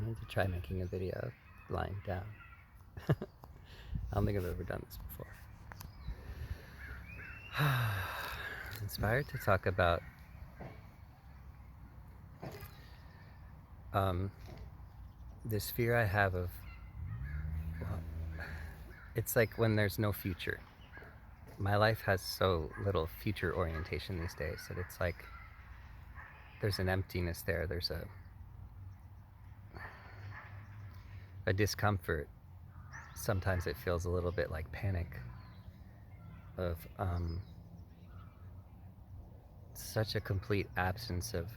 wanted to try making a video lying down. I don't think I've ever done this before. Inspired to talk about this fear I have of, well, it's like when there's no future. My life has so little future orientation these days that it's like there's an emptiness there. There's a discomfort. Sometimes it feels a little bit like panic of such a complete absence of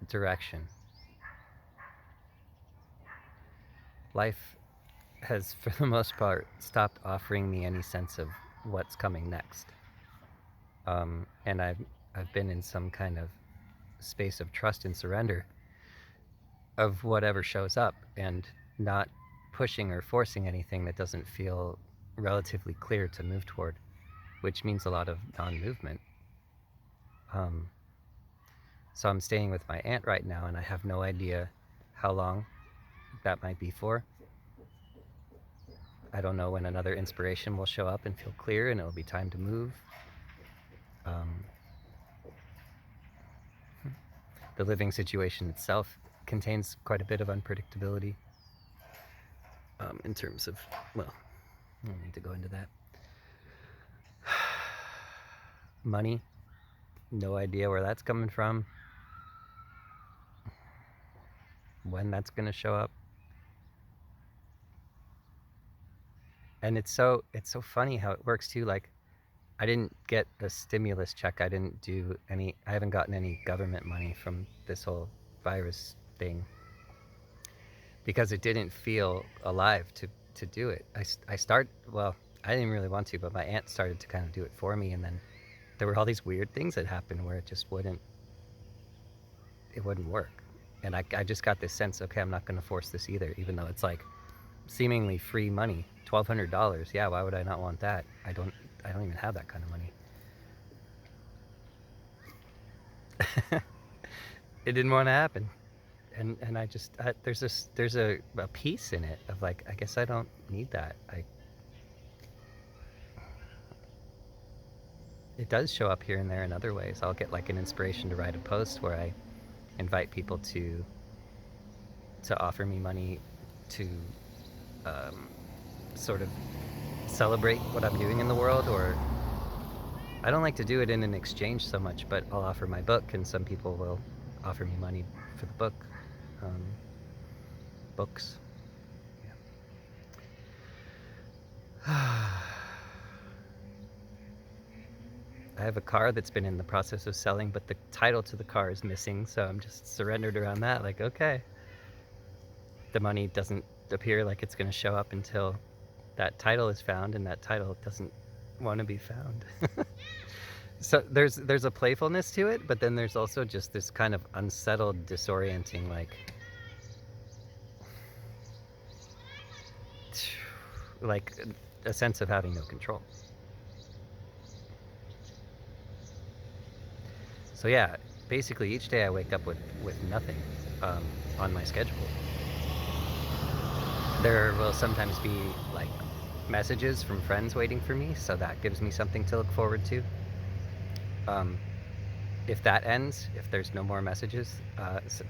direction. Life has, for the most part, stopped offering me any sense of what's coming next. And I've been in some kind of space of trust and surrender of whatever shows up, and not pushing or forcing anything that doesn't feel relatively clear to move toward, which means a lot of non-movement. So I'm staying with my aunt right now, and I have no idea how long that might be for. I don't know when another inspiration will show up and feel clear and it'll be time to move. The living situation itself contains quite a bit of unpredictability in terms of, well, I don't need to go into that. Money, no idea where that's coming from, when that's going to show up. And it's so funny how it works too. Like, I didn't get a stimulus check. I haven't gotten any government money from this whole virus thing, because it didn't feel alive to do it. Well, I didn't really want to, but my aunt started to kind of do it for me, and then there were all these weird things that happened where it just wouldn't work. And I just got this sense, okay, I'm not going to force this either, even though it's like seemingly free money, $1,200. Yeah, why would I not want that? I don't even have that kind of money. It didn't want to happen, and there's a piece in it of like, I guess I don't need that. It does show up here and there in other ways. I'll get like an inspiration to write a post where I invite people to offer me money to sort of celebrate what I'm doing in the world. Or I don't like to do it in an exchange so much, but I'll offer my book, and some people will offer me money for the book. Books. Yeah. I have a car that's been in the process of selling, but the title to the car is missing, so I'm just surrendered around that. Like, okay, the money doesn't appear like it's going to show up until that title is found, and that title doesn't want to be found. So there's a playfulness to it, but then there's also just this kind of unsettled, disorienting, like a sense of having no control. So yeah, basically each day I wake up with nothing on my schedule. There will sometimes be like messages from friends waiting for me, so that gives me something to look forward to. If that ends, if there's no more messages,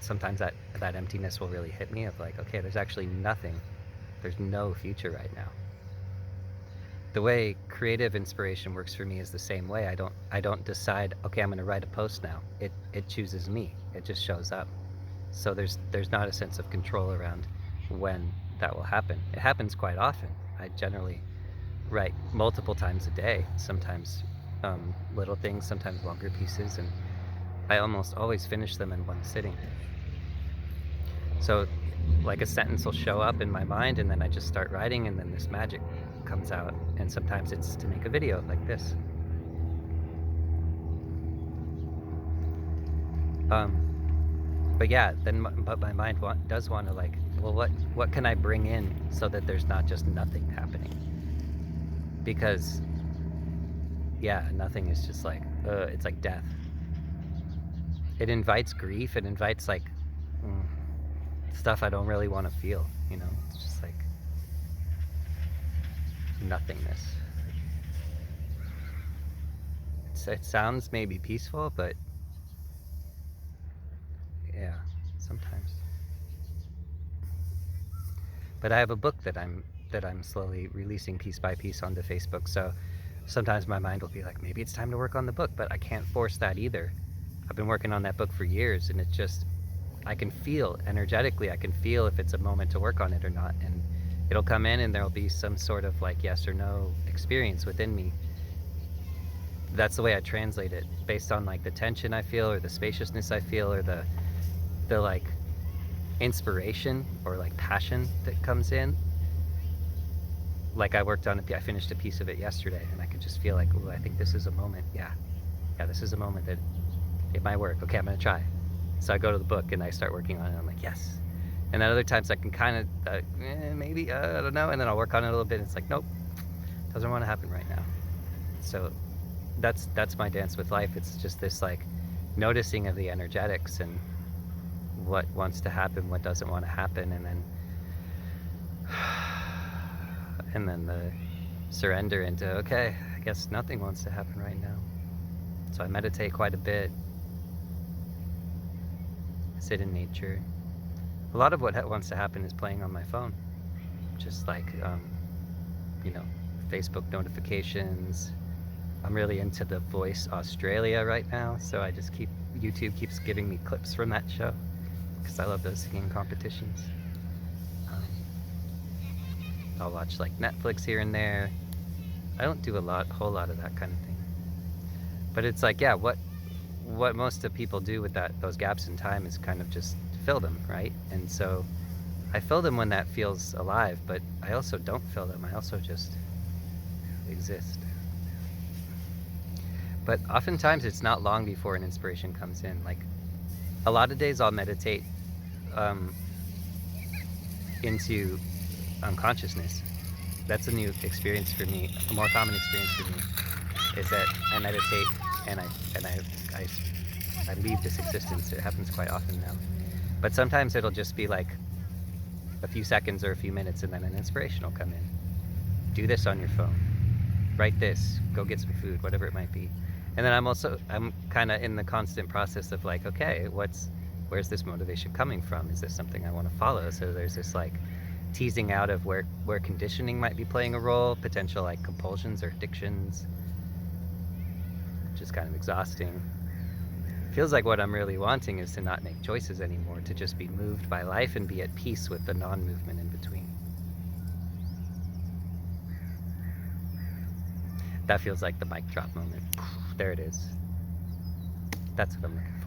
sometimes that emptiness will really hit me of like, okay, there's actually nothing. There's no future right now. The way creative inspiration works for me is the same way. I don't decide, okay, I'm going to write a post now. It chooses me. It just shows up. So there's not a sense of control around when that will happen. It happens quite often. I generally write multiple times a day, sometimes little things, sometimes longer pieces, and I almost always finish them in one sitting. So like a sentence will show up in my mind, and then I just start writing, and then this magic comes out. And sometimes it's to make a video like this. But yeah, but my mind does want to like, well, what can I bring in so that there's not just nothing happening? Because yeah, nothing is just like, it's like death. It invites grief. It invites like, stuff I don't really want to feel, you know? It's just like nothingness. It sounds maybe peaceful, but yeah, sometimes. But I have a book that I'm slowly releasing piece by piece onto Facebook. So sometimes my mind will be like, maybe it's time to work on the book, but I can't force that either. I've been working on that book for years, and it just, I can feel energetically, I can feel if it's a moment to work on it or not. And it'll come in and there'll be some sort of like yes or no experience within me. That's the way I translate it, based on like the tension I feel or the spaciousness I feel or the like inspiration or like passion that comes in. Like I worked on it, I finished a piece of it yesterday, and I could just feel like, oh, I think this is a moment. Yeah, this is a moment that it might work. Okay, I'm gonna try. So I go to the book and I start working on it. And I'm like, yes. And then other times I can kind of, maybe, I don't know. And then I'll work on it a little bit. And it's like, nope, doesn't want to happen right now. So that's my dance with life. It's just this like noticing of the energetics and what wants to happen, what doesn't want to happen, and then the surrender into, okay, I guess nothing wants to happen right now. So I meditate quite a bit, sit in nature. A lot of what wants to happen is playing on my phone, just like Facebook notifications. I'm really into The Voice Australia right now, so I just YouTube keeps giving me clips from that show because I love those singing competitions. I'll watch like Netflix here and there. I don't do a whole lot of that kind of thing. But it's like, yeah, what most of people do with those gaps in time is kind of just fill them, right? And so I fill them when that feels alive, but I also don't fill them. I also just exist. But oftentimes it's not long before an inspiration comes in. Like a lot of days I'll meditate into unconsciousness. That's a new experience for me. A more common experience for me is that I meditate and I leave this existence. It happens quite often now. But sometimes it'll just be like a few seconds or a few minutes, and then an inspiration will come in. Do this on your phone. Write this. Go get some food, whatever it might be. And then I'm kind of in the constant process of like, okay, where's this motivation coming from? Is this something I want to follow? So there's this like teasing out of where conditioning might be playing a role, potential like compulsions or addictions, which is kind of exhausting. Feels like what I'm really wanting is to not make choices anymore, to just be moved by life and be at peace with the non-movement in between. That feels like the mic drop moment. There it is. That's what I'm looking for.